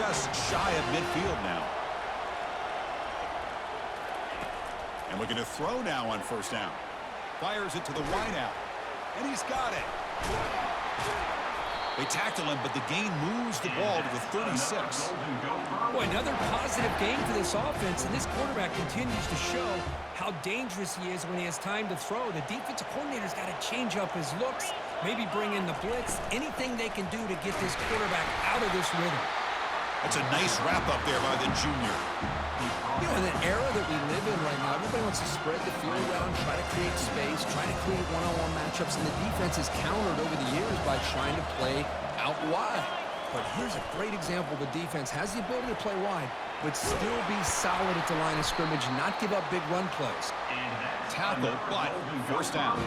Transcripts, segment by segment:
just shy of midfield now. And looking to throw now on first down. Fires it to the wide out. And he's got it. They tackle him, but the gain moves the ball to the 36. Boy, another positive game for this offense, and this quarterback continues to show how dangerous he is when he has time to throw. The defensive coordinator's got to change up his looks, maybe bring in the blitz, anything they can do to get this quarterback out of this rhythm. That's a nice wrap-up there by the junior. You know, in the era that we live in right now, everybody wants to spread the field around, try to create space, try to create one-on-one matchups, and the defense is countered over the years by trying to play out wide. But here's a great example. The defense has the ability to play wide, but still be solid at the line of scrimmage, not give up big run plays. Tackle, but first down.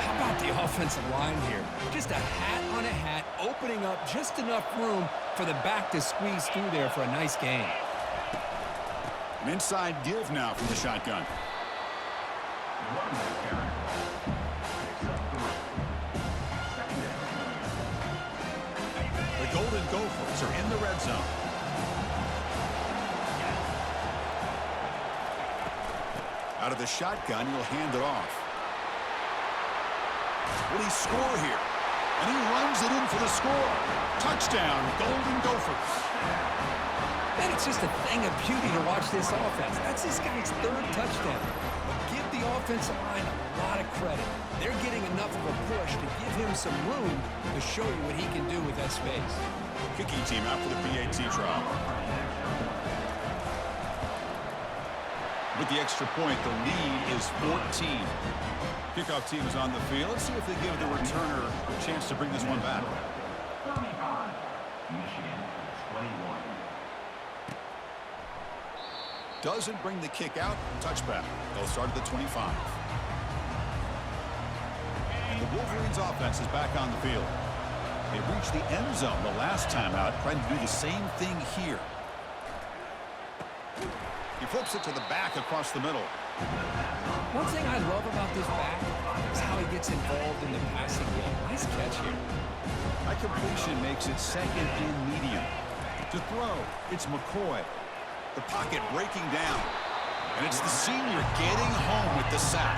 How about the offensive line here? Just a hat on a hat, opening up just enough room for the back to squeeze through there for a nice gain. An inside give now from the shotgun. The Golden Gophers are in the red zone. Out of the shotgun, he'll hand it off. Will he score here? And he runs it in for the score. Touchdown, Golden Gophers. Man, it's just a thing of beauty to watch this offense. That's this guy's third touchdown. But give the offensive line a lot of credit. They're getting enough of a push to give him some room to show you what he can do with that space. Kicking team out for the PAT trial. With the extra point, the lead is 14. Kickoff team is on the field. Let's see if they give the returner a chance to bring this one back. Michigan, 21. Doesn't bring the kick out. Touchback. They'll start at the 25. And the Wolverines offense is back on the field. They reached the end zone the last time out, trying to do the same thing here. He flips it to the back across the middle. One thing I love about this back is how he gets involved in the passing game. Nice catch here. That completion makes it second and medium. To throw, it's McCoy. The pocket breaking down. And it's the senior getting home with the sack.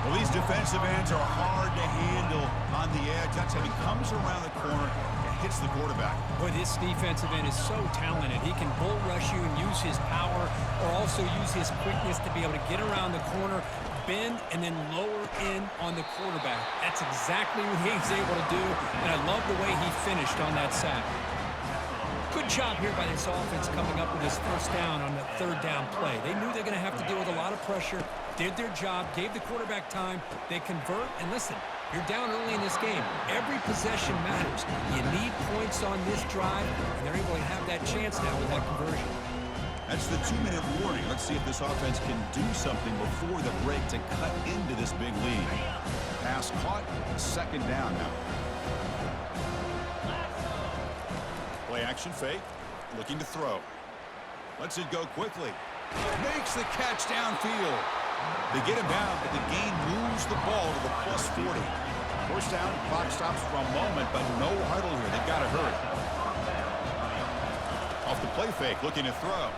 Well, these defensive ends are hard to handle on the edge. That's how he comes around the corner and hits the quarterback. Boy, this defensive end is so talented. He can bull rush you and use his power, or also use his quickness to be able to get around the corner, bend, and then lower in on the quarterback. That's exactly what he's able to do, and I love the way he finished on that sack. Good job here by this offense coming up with his first down on the third down play. They knew they're going to have to deal with a lot of pressure, did their job, gave the quarterback time. They convert, and listen, you're down early in this game. Every possession matters. You need points on this drive, and they're able to have that chance now with that conversion. That's the 2-minute warning. Let's see if this offense can do something before the break to cut into this big lead. Pass caught, second down now. Play action fake, looking to throw. Lets it go quickly. Makes the catch downfield. They get him down, but the gain moves the ball to the +40. First down, clock stops for a moment, but no huddle here. They've got to hurry. Off the play fake, looking to throw.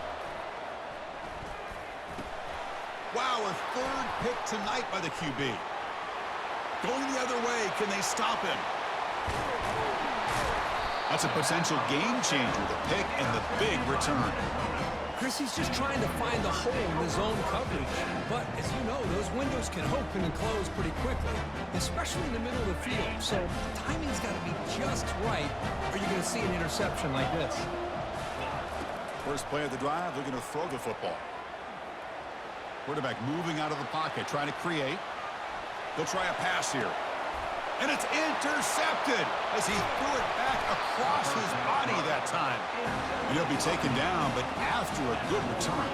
Wow, a third pick tonight by the QB. Going the other way, can they stop him? That's a potential game changer, the pick and the big return. Chris, he's just trying to find the hole in the zone coverage. But, as you know, those windows can open and close pretty quickly, especially in the middle of the field. So, timing's got to be just right, or you're going to see an interception like this. First play of the drive, looking to throw the football. Quarterback moving out of the pocket, trying to create. He'll try a pass here. And it's intercepted as he threw it back across his body that time. He'll be taken down, but after a good return.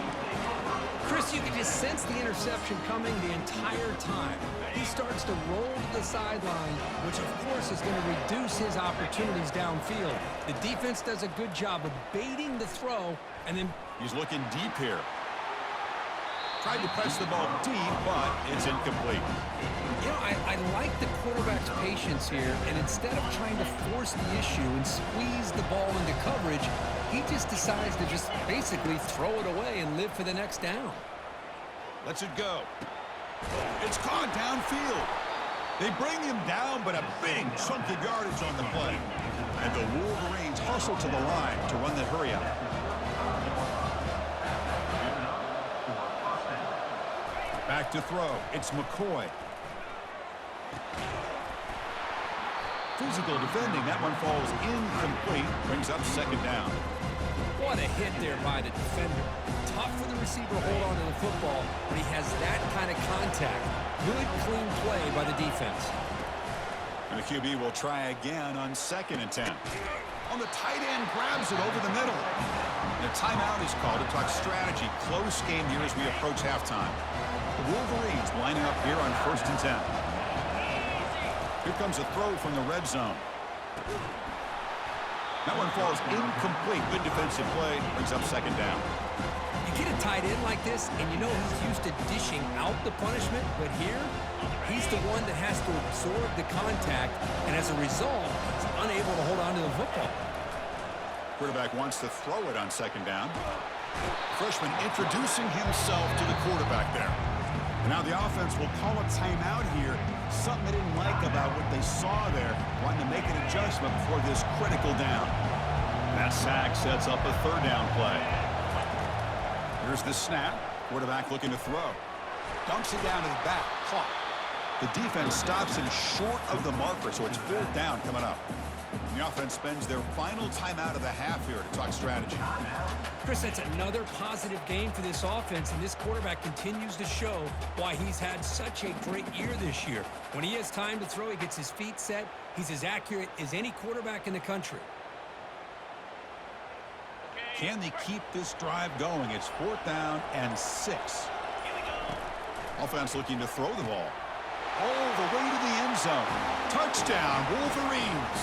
Chris, you can just sense the interception coming the entire time. He starts to roll to the sideline, which of course is going to reduce his opportunities downfield. The defense does a good job of baiting the throw, and then he's looking deep here. Tried to press the ball deep, but it's incomplete. You know, I like the quarterback's patience here, and instead of trying to force the issue and squeeze the ball into coverage, he just decides to just basically throw it away and live for the next down. Lets it go. It's gone downfield. They bring him down, but a big chunk of yardage on the play. And the Wolverines hustle to the line to run the hurry up. Back to throw. It's McCoy. Physical defending. That one falls incomplete. Brings up second down. What a hit there by the defender. Tough for the receiver to hold on to the football, but he has that kind of contact. Good, clean play by the defense. And the QB will try again on 2nd and 10. On the tight end, grabs it over the middle. And a timeout is called to talk strategy. Close game here as we approach halftime. The Wolverines lining up here on 1st and 10. Here comes a throw from the red zone. That one falls incomplete. Good defensive play. Brings up second down. You get a tight end like this, and you know he's used to dishing out the punishment, but here, he's the one that has to absorb the contact, and as a result, he's unable to hold on to the football. Quarterback wants to throw it on 2nd down. Freshman introducing himself to the quarterback there. And now the offense will call a timeout here. Something they didn't like about what they saw there. Wanting to make an adjustment before this critical down. That sack sets up a 3rd down play. Here's the snap. Quarterback looking to throw. Dumps it down to the back. Caught. The defense stops him short of the marker, so it's 4th down coming up. And the offense spends their final timeout of the half here to talk strategy. Chris, that's another positive game for this offense, and this quarterback continues to show why he's had such a great year this year. When he has time to throw, he gets his feet set. He's as accurate as any quarterback in the country. Can they keep this drive going? It's 4th down and 6. Offense looking to throw the ball. All the way to the end zone. Touchdown, Wolverines.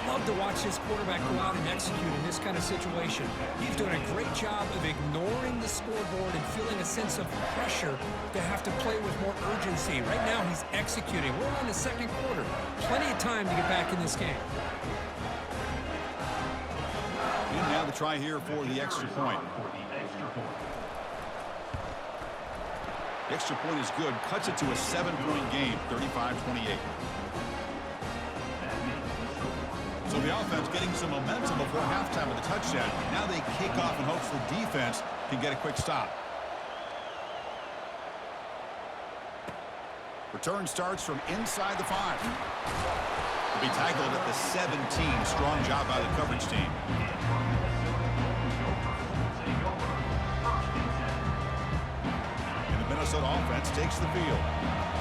I love to watch this quarterback go out and execute in this kind of situation. He's doing a great job of ignoring the scoreboard and feeling a sense of pressure to have to play with more urgency. Right now, he's executing. We're on the 2nd quarter. Plenty of time to get back in this game. And now the try here for the extra point. The extra point is good. Cuts it to a 7-point game, 35-28. So the offense getting some momentum before halftime with a touchdown. Now they kick off in hopes the defense can get a quick stop. Return starts from inside the 5. To be tackled at the 17. Strong job by the coverage team. And the Minnesota offense takes the field.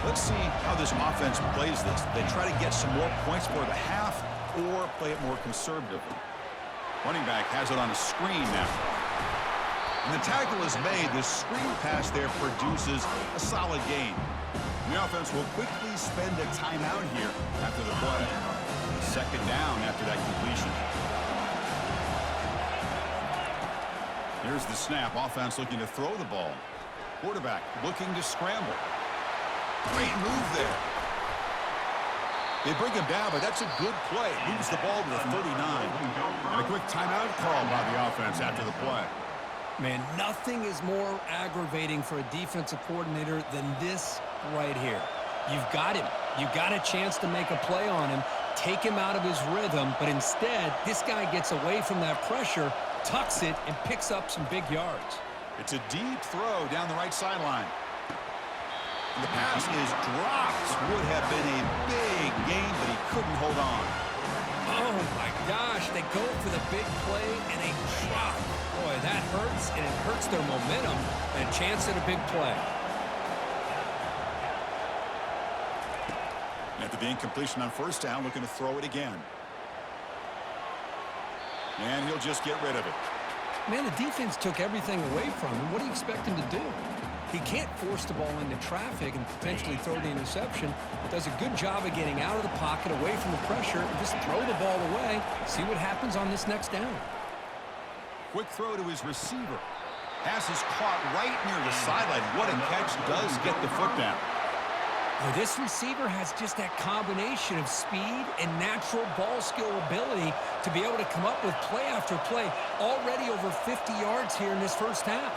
Let's see how this offense plays this. They try to get some more points for the half or play it more conservatively. Running back has it on a screen now. And the tackle is made. The screen pass there produces a solid gain. The offense will quickly spend a timeout here after the play. 2nd down after that completion. Here's the snap. Offense looking to throw the ball. Quarterback looking to scramble. Great move there. They bring him down, but that's a good play. Moves the ball to the 39. And a quick timeout call by the offense after the play. Man, nothing is more aggravating for a defensive coordinator than this right here. You've got him. You've got a chance to make a play on him, take him out of his rhythm, but instead, this guy gets away from that pressure, tucks it, and picks up some big yards. It's a deep throw down the right sideline. And the pass is dropped. Would have been a big gain, but he couldn't hold on. Oh, my gosh. They go for the big play, and they drop. Boy, that hurts, and it hurts their momentum and a chance at a big play. After the incompletion on 1st down, looking to throw it again. And he'll just get rid of it. Man, the defense took everything away from him. What do you expect him to do? He can't force the ball into traffic and potentially throw the interception. Does a good job of getting out of the pocket, away from the pressure, and just throw the ball away. See what happens on this next down. Quick throw to his receiver. Pass is caught right near the sideline. What a catch. Does get the foot down. Oh, this receiver has just that combination of speed and natural ball skill ability to be able to come up with play after play, already over 50 yards here in this first half.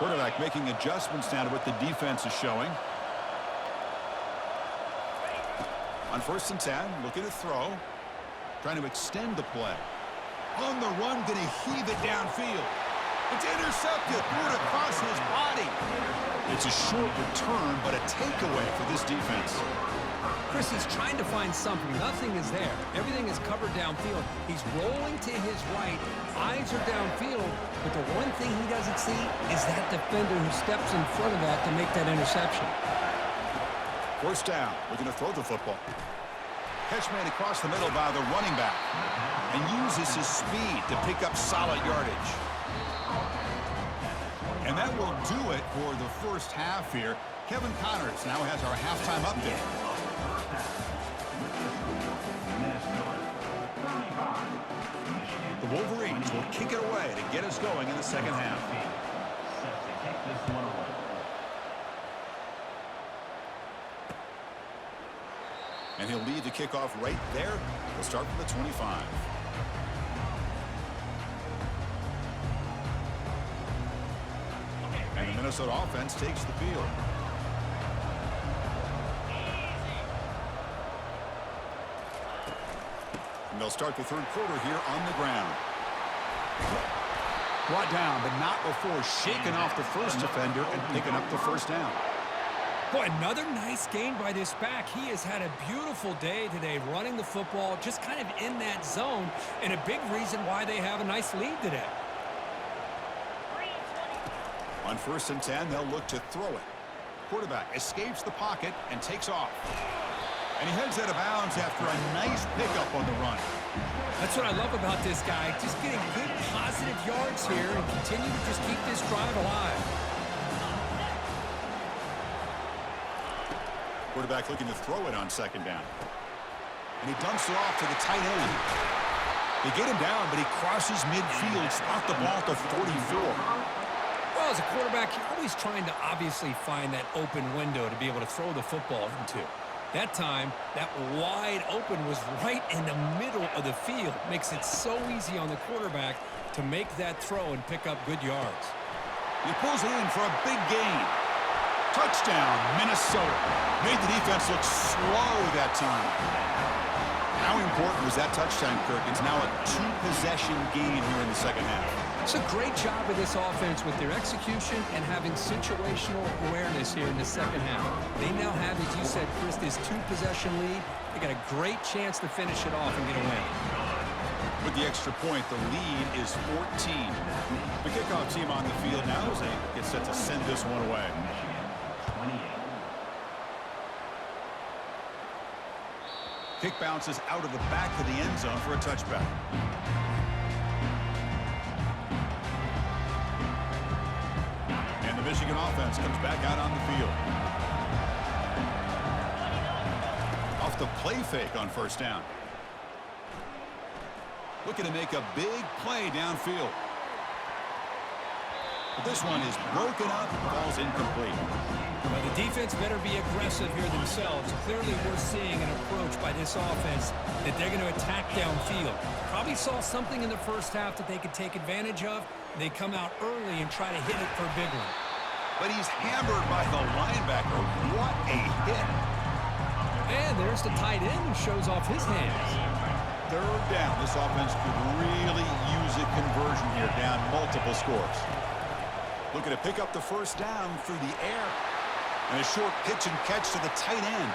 Quarterback making adjustments now to what the defense is showing. On 1st and 10, looking to throw. Trying to extend the play. On the run, going to heave it downfield. It's intercepted. Threw it across his body. It's a short return, but a takeaway for this defense. Chris is trying to find something. Nothing is there. Everything is covered downfield. He's rolling to his right. Eyes are downfield. But the one thing he doesn't see is that defender who steps in front of that to make that interception. 1st down. Looking to throw the football. Catch made across the middle by the running back. And uses his speed to pick up solid yardage. And that will do it for the first half here. Kevin Connors now has our halftime update. The Wolverines will kick it away to get us going in the second half. And he'll lead the kickoff right there. He'll start from the 25. And the Minnesota offense takes the field. And they'll start the 3rd quarter here on the ground. Brought down, but not before shaking off the first defender and picking up the 1st down. Boy, another nice gain by this back. He has had a beautiful day today running the football, just kind of in that zone, and a big reason why they have a nice lead today. On 1st and 10, they'll look to throw it. Quarterback escapes the pocket and takes off. And he heads out of bounds after a nice pickup on the run. That's what I love about this guy. Just getting good positive yards here and continue to just keep this drive alive. Quarterback looking to throw it on 2nd down. And he dumps it off to the tight end. They get him down, but he crosses midfield, spot the ball at the 44. Well, as a quarterback, you're always trying to obviously find that open window to be able to throw the football into. That time, that wide open was right in the middle of the field. Makes it so easy on the quarterback to make that throw and pick up good yards. He pulls it in for a big gain. Touchdown, Minnesota. Made the defense look slow that time. How important was that touchdown, Kirk? It's now a 2-possession game here in the second half. It's a great job of this offense with their execution and having situational awareness here in the second half. They now have, as you said, Chris, this 2-possession lead. They got a great chance to finish it off and get a win. With the extra point, the lead is 14. The kickoff team on the field now as they get set to send this one away. Kick bounces out of the back of the end zone for a touchback. And the Michigan offense comes back out on the field. Off the play fake on 1st down. Looking to make a big play downfield. But this one is broken up, falls incomplete. Well, the defense better be aggressive here themselves. Clearly, we're seeing an approach by this offense that they're going to attack downfield. Probably saw something in the first half that they could take advantage of. They come out early and try to hit it for a big one. But he's hammered by the linebacker. What a hit. And there's the tight end who shows off his hands. 3rd down. This offense could really use a conversion here, down multiple scores. Looking to pick up the 1st down through the air. And a short pitch and catch to the tight end.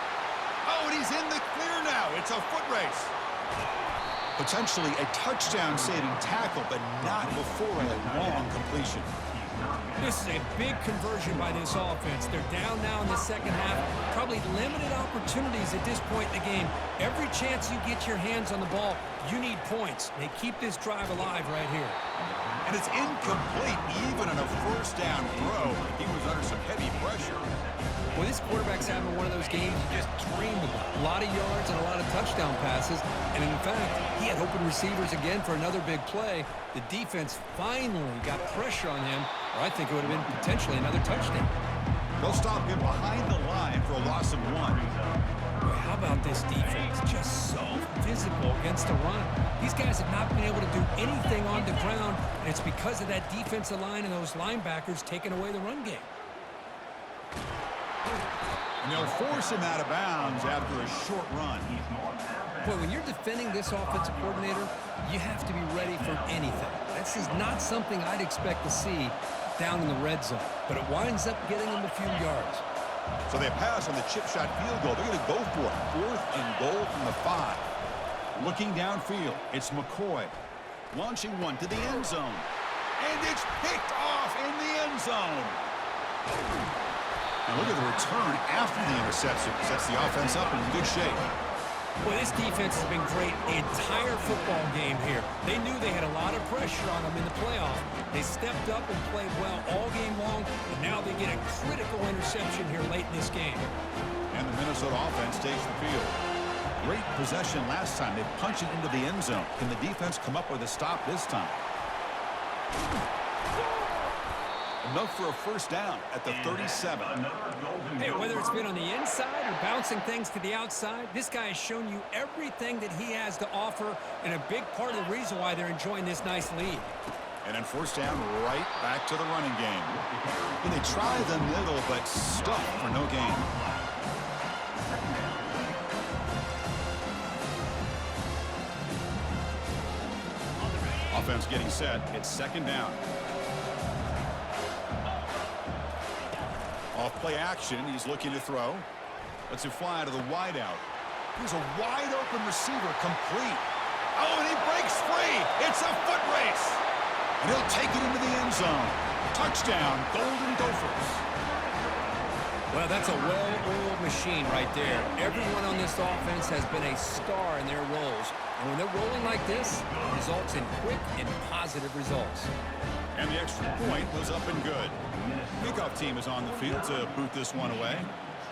Oh, and he's in the clear now. It's a foot race. Potentially a touchdown-saving tackle, but not before a long completion. This is a big conversion by this offense. They're down now in the second half. Probably limited opportunities at this point in the game. Every chance you get your hands on the ball, you need points. They keep this drive alive right here. And it's incomplete even on a 1st down throw. He was under some heavy pressure. Well, this quarterback's having one of those games you just dreamed about. A lot of yards and a lot of touchdown passes. And in fact, he had open receivers again for another big play. The defense finally got pressure on him, or I think it would have been potentially another touchdown. They'll stop him behind the line for a loss of 1. Boy, how about this defense? Just so physical against the run. These guys have not been able to do anything on the ground, and it's because of that defensive line and those linebackers taking away the run game. And they'll force him out of bounds after a short run. Boy, when you're defending this offensive coordinator, you have to be ready for anything. This is not something I'd expect to see down in the red zone, but it winds up getting him a few yards. So they pass on the chip shot field goal. They're going to go for it. 4th and goal from the 5. Looking downfield, it's McCoy. Launching one to the end zone. And it's picked off in the end zone. And look at the return after the interception. Sets the offense up in good shape. Well, this defense has been great the entire football game here. They knew they had a lot of pressure on them in the playoff. They stepped up and played well all game long, and now they get a critical interception here late in this game. And the Minnesota offense takes the field. Great possession last time. They punch it into the end zone. Can the defense come up with a stop this time? Enough for a first down at the 37. Hey, whether it's been on the inside or bouncing things to the outside, this guy has shown you everything that he has to offer, and a big part of the reason why they're enjoying this nice lead. And then first down, right back to the running game. And they try the middle, but stuck for no gain. Offense getting set. It's second down. Off play action. He's looking to throw. Lets it fly to the wideout. Here's a wide open receiver, complete. Oh, and he breaks free. It's a foot race. And he'll take it into the end zone. Touchdown, Golden Gophers. Well, that's a well-oiled machine right there. Everyone on this offense has been a star in their roles. And when they're rolling like this, it results in quick and positive results. And the extra point was up and good. Kickoff team is on the field to boot this one away.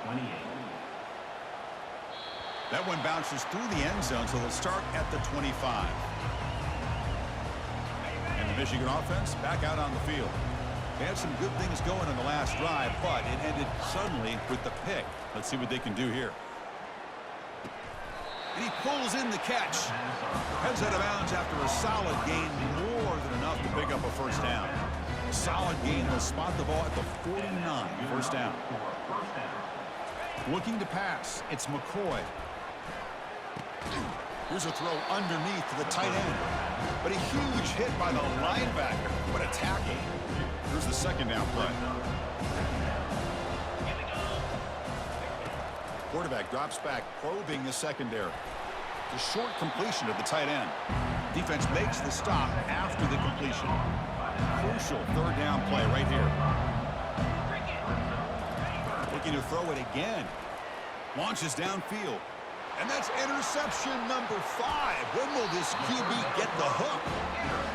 28. That one bounces through the end zone, so they'll start at the 25. And the Michigan offense back out on the field. They had some good things going in the last drive, but it ended suddenly with the pick. Let's see what they can do here. And he pulls in the catch. Heads out of bounds after a solid gain, more than enough to pick up a first down. Solid gain. He'll spot the ball at the 49. First down. Looking to pass. It's McCoy. Here's a throw underneath to the tight end. But a huge hit by the linebacker. What a tackle. Here's the second down play. Quarterback drops back, probing the secondary. The short completion of the tight end. Defense makes the stop after the completion. Crucial third down play right here. Looking to throw it again. Launches downfield. And that's interception number 5. When will this QB get the hook?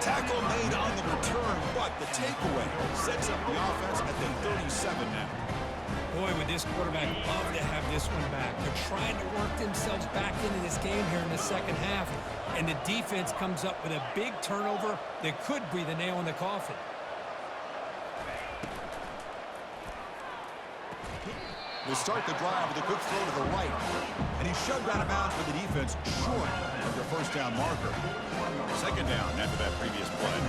Tackle made on the return, but the takeaway sets up the offense at the 37 now. Boy, would this quarterback love to have this one back. They're trying to work themselves back into this game here in the second half, and the defense comes up with a big turnover that could be the nail in the coffin. They start the drive with a quick throw to the right, and he's shoved out of bounds with the defense short of their first down marker. Second down after that previous play.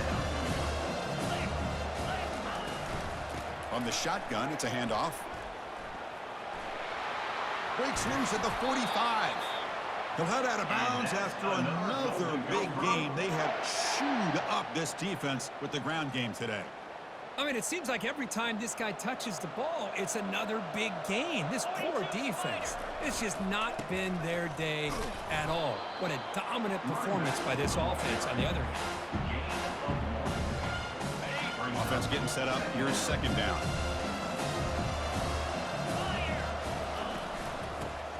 On the shotgun, it's a handoff. Breaks loose at the 45. He'll head out of bounds after another big game. They have chewed up this defense with the ground game today. I mean, it seems like every time this guy touches the ball, it's another big gain. This poor defense, it's just not been their day at all. What a dominant performance by this offense on the other hand. Offense getting set up. Here's second down.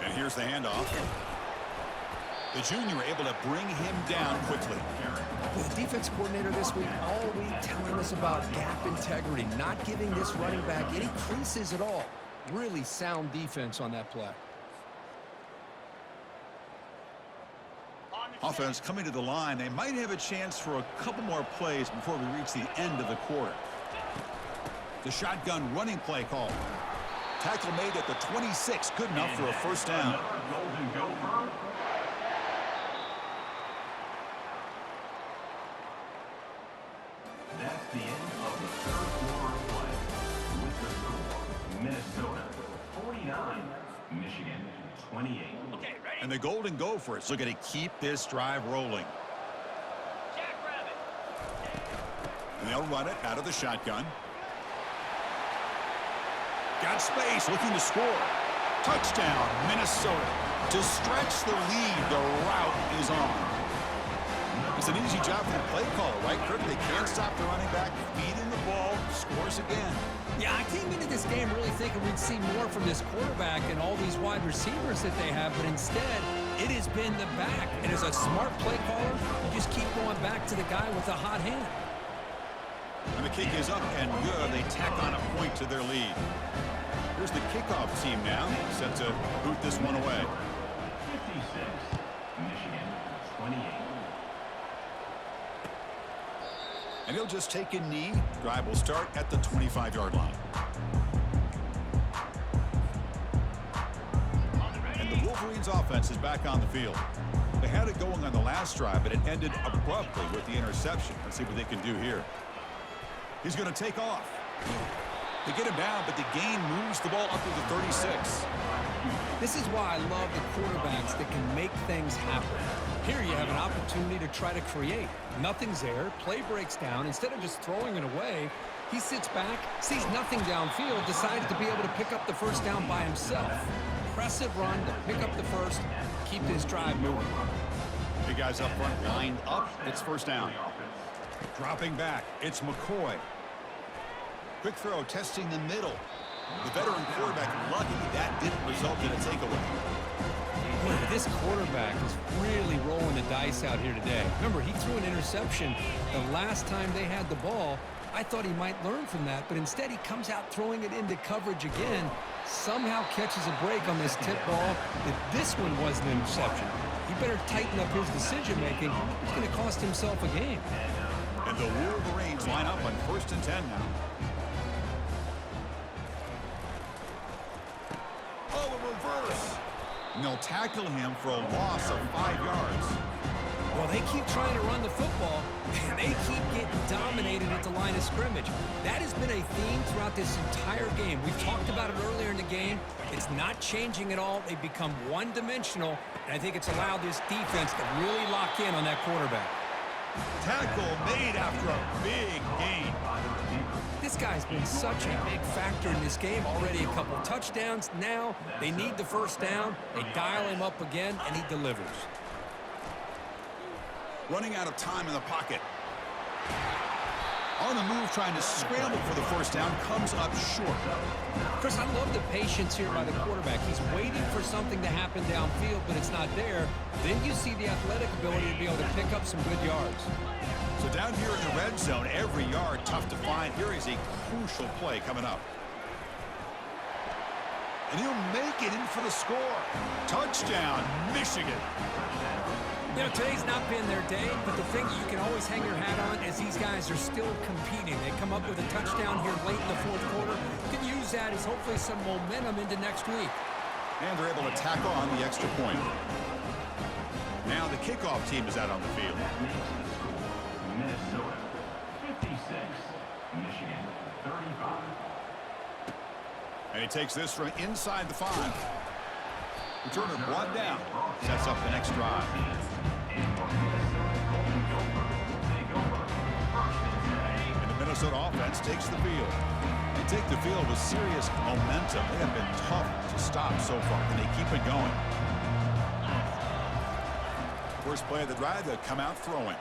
And here's the handoff. The junior able to bring him down quickly. Well, the defense coordinator this week all week telling us about gap integrity, not giving this running back any creases at all. Really sound defense on that play. Offense coming to the line. They might have a chance for a couple more plays before we reach the end of the quarter. The shotgun running play call. Tackle made at the 26. Good enough for a first down. Golden Gopher. That's the end of the third quarter of play. With the score, Minnesota 49, Michigan 28. Okay, ready? And the Golden Gophers looking to keep this drive rolling. And they'll run it out of the shotgun. Got space, looking to score. Touchdown, Minnesota. To stretch the lead, the route is on. It's an easy job for the play caller, right, Kirk? They can't stop the running back, feeding the ball, scores again. Yeah, I came into this game really thinking we'd see more from this quarterback and all these wide receivers that they have, but instead, it has been the back. And as a smart play caller, you just keep going back to the guy with the hot hand. And the kick is up and good. They tack on a point to their lead. Here's the kickoff team now, set to boot this one away. 56, Michigan 28. And he'll just take a knee. Drive will start at the 25-yard line. And the Wolverines' offense is back on the field. They had it going on the last drive, but it ended abruptly with the interception. Let's see what they can do here. He's going to take off. They get him down, but the gain moves the ball up to the 36. This is why I love the quarterbacks that can make things happen. Here you have an opportunity to try to create. Nothing's there. Play breaks down. Instead of just throwing it away, he sits back, sees nothing downfield, decides to be able to pick up the first down by himself. Impressive run to pick up the first, keep this drive moving. Big guys up front lined up. It's first down. Dropping back, it's McCoy. Quick throw, testing the middle. The veteran quarterback lucky that didn't result in a takeaway. Boy, this quarterback is really rolling the dice out here today. Remember, he threw an interception the last time they had the ball. I thought he might learn from that, but instead he comes out throwing it into coverage again. Somehow catches a break on this tip ball. If this one was an interception, he better tighten up his decision-making. He's going to cost himself a game. And the Wolverines line up on 1st and 10 now. Oh, a reverse. And they'll tackle him for a loss of 5 yards. Well, they keep trying to run the football, and they keep getting dominated at the line of scrimmage. That has been a theme throughout this entire game. We've talked about it earlier in the game. It's not changing at all. They've become one-dimensional, and I think it's allowed this defense to really lock in on that quarterback. Tackle made after a big gain. This guy's been such a big factor in this game. Already a couple touchdowns. Now they need the first down. They dial him up again, and he delivers. Running out of time in the pocket. On the move, trying to scramble for the first down, comes up short. Chris, I love the patience here by the quarterback. He's waiting for something to happen downfield, but it's not there. Then you see the athletic ability to be able to pick up some good yards. So down here in the red zone, every yard tough to find. Here is a crucial play coming up. And he'll make it in for the score. Touchdown, Michigan. You know, today's not been their day, but the thing you can always hang your hat on is these guys are still competing. They come up with a touchdown here late in the fourth quarter. You can use that as hopefully some momentum into next week. And they're able to tack on the extra point. Now the kickoff team is out on the field. That makes the score Minnesota 56, Michigan 35. And he takes this from inside the 5. Returner brought down. Sets up the next drive. And the Minnesota offense takes the field. They take the field with serious momentum. They have been tough to stop so far, and they keep it going. First play of the drive, they'll come out throwing.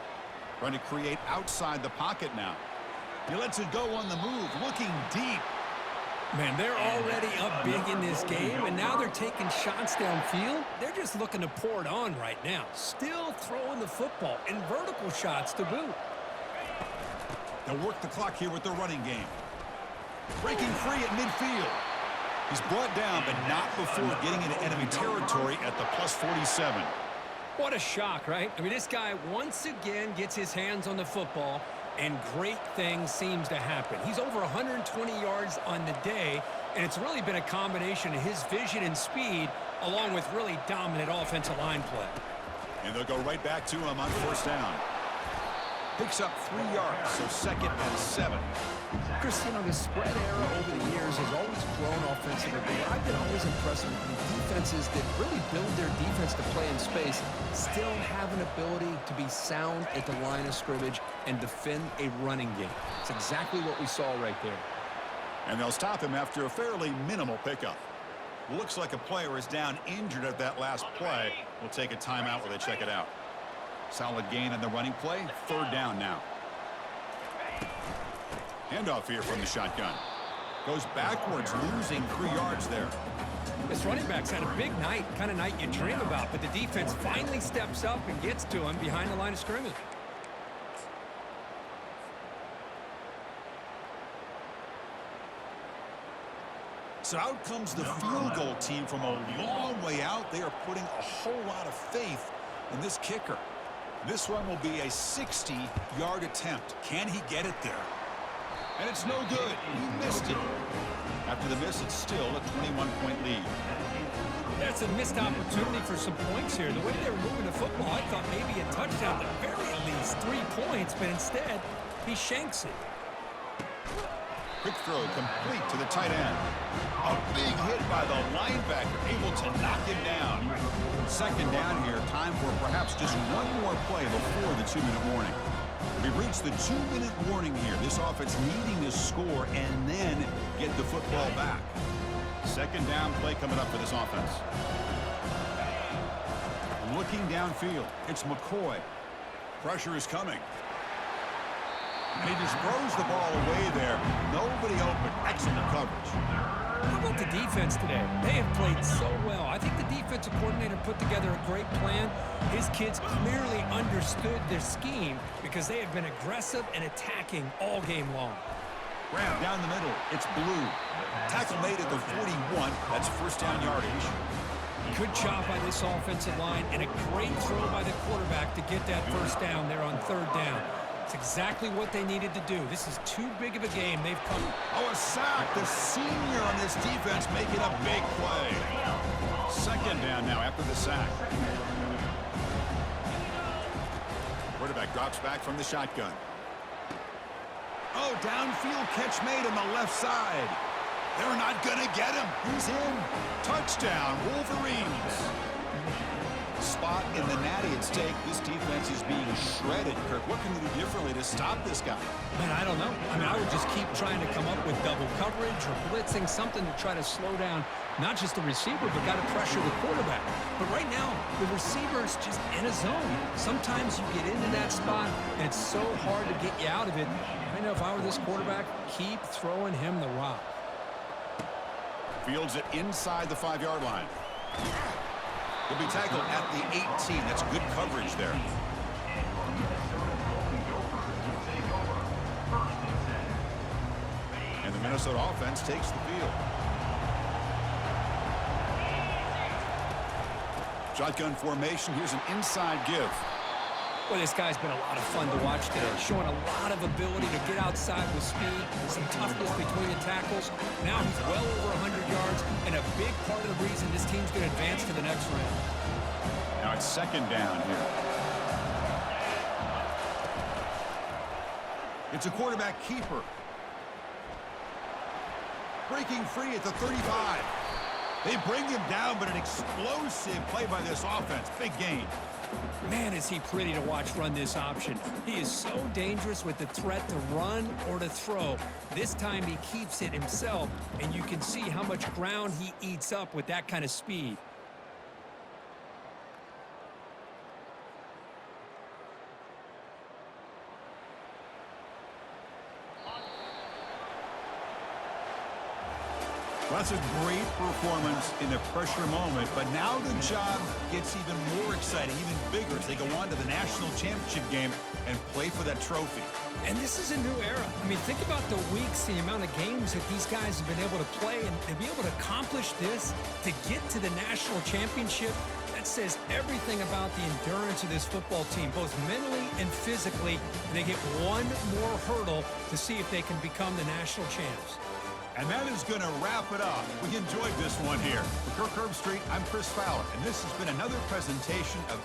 Trying to create outside the pocket now. He lets it go on the move, looking deep. Man, they're already up big in this game, and now they're taking shots downfield. They're just looking to pour it on right now. Still throwing the football, and vertical shots to boot. They'll work the clock here with their running game. Breaking free at midfield. He's brought down, but not before getting into enemy territory at the +47. What a shock, right? I mean, this guy once again gets his hands on the football, and great things seems to happen. He's over 120 yards on the day, and it's really been a combination of his vision and speed along with really dominant offensive line play. And they'll go right back to him on first down. Picks up 3 yards, so 2nd and 7. Chris, you know, the spread era over the years has always grown offensively, but I've been always impressed with the defenses that really build their defense to play in space, still have an ability to be sound at the line of scrimmage and defend a running game. It's exactly what we saw right there. And they'll stop him after a fairly minimal pickup. Looks like a player is down injured at that last play. We'll take a timeout while they check it out. Solid gain on the running play. 3rd down now. Handoff here from the shotgun. Goes backwards, losing 3 yards there. This running back's had a big night, kind of night you dream about, but the defense finally steps up and gets to him behind the line of scrimmage. So out comes the field goal team from a long way out. They are putting a whole lot of faith in this kicker. This one will be a 60-yard attempt. Can he get it there? And it's no good. He missed it. After the miss, it's still a 21-point lead. That's a missed opportunity for some points here. The way they were moving the football, I thought maybe a touchdown, at the very least 3 points, but instead, he shanks it. Quick throw complete to the tight end. A big hit by the linebacker, able to knock him down. 2nd down here, time for perhaps just one more play before the 2-minute warning. We've reached the 2-minute warning here. This offense needing to score and then get the football back. 2nd down play coming up for this offense. Looking downfield, it's McCoy. Pressure is coming. And he just throws the ball away there. Nobody open. Excellent coverage. How about the defense today? They have played so well. I think the defensive coordinator put together a great plan. His kids clearly understood their scheme because they have been aggressive and attacking all game long. Grab down the middle. It's Blue. Tackle made at the 41. That's 1st down yardage. Good job by this offensive line and a great throw by the quarterback to get that 1st down there on 3rd down. It's exactly what they needed to do. This is too big of a game. They've come. Oh, a sack. The senior on this defense making a big play. 2nd down now after the sack. Quarterback drops back from the shotgun. Oh, downfield catch made on the left side. They're not going to get him. He's in. Touchdown, Wolverines. Spot in the natty at stake. This defense is being shredded. Kirk, what can you do differently to stop this guy? Man, I don't know. I mean, I would just keep trying to come up with double coverage or blitzing, something to try to slow down not just the receiver, but got to pressure the quarterback. But right now, the receiver's just in a zone. Sometimes you get into that spot, and it's so hard to get you out of it. I know if I were this quarterback, keep throwing him the rock. Fields it inside the 5-yard line. He'll be tackled at the 18. That's good coverage there. And the Minnesota offense takes the field. Shotgun formation. Here's an inside give. Well, this guy's been a lot of fun to watch today, showing a lot of ability to get outside with speed, some toughness between the tackles. Now he's well over 100 yards, and a big part of the reason this team's going to advance to the next round. Now it's 2nd down here. It's a quarterback keeper. Breaking free at the 35. They bring him down, but an explosive play by this offense. Big gain. Man, is he pretty to watch run this option. He is so dangerous with the threat to run or to throw. This time he keeps it himself, and you can see how much ground he eats up with that kind of speed. Well, that's a great performance in a pressure moment, but now the job gets even more exciting, even bigger as they go on to the national championship game and play for that trophy. And this is a new era. I mean, think about the weeks, the amount of games that these guys have been able to play, and to be able to accomplish this, to get to the national championship, That says everything about the endurance of this football team, both mentally and physically. And they get one more hurdle to see if they can become the national champs. And that is going to wrap it up. We enjoyed this one here. For Kirk Herbstreit, I'm Chris Fowler, and this has been another presentation of